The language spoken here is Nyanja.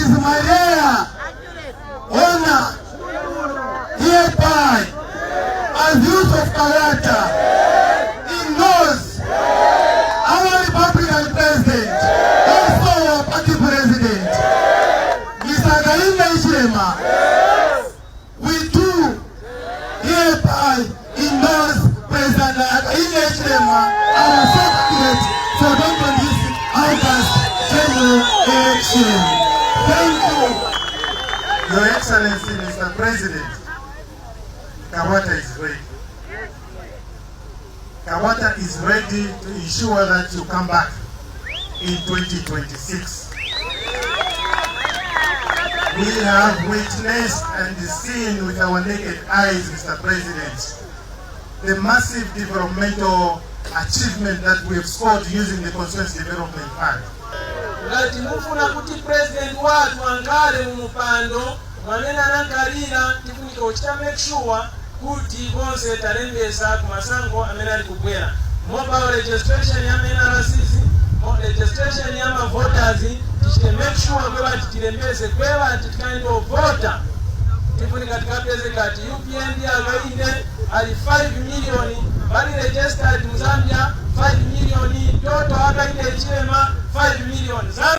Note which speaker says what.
Speaker 1: is my rare honor hereby as youth of Kawata endorse our Republican President, also our party President, Mr. Hakainde Hichilema. We do hereby endorse President Hakainde Hichilema, our candidate for 2026 August general election. Thank you. Your Excellency, Mr. President, Kawata is ready. Kawata is ready to ensure that you come back in 2026. We have witnessed and seen with our naked eyes, Mr. President, the massive developmental achievement that we have scored using the Constituency Development Fund.
Speaker 2: Ngati mufuna kuti president watu angale mumupando mwamene anankalira tifunika kuchita make sure kuti bonse talembesa kumasango amene ali kubwera. Mobile registration ya MNRCs, registration ya voters, tichite make sure kweba tilembese kweba tikaindo voter. Tifunika tikapeze kati UPND aloinde ali 5 million, bali registered Zambia 5 million, toto Hakainde Hichilema 5 million.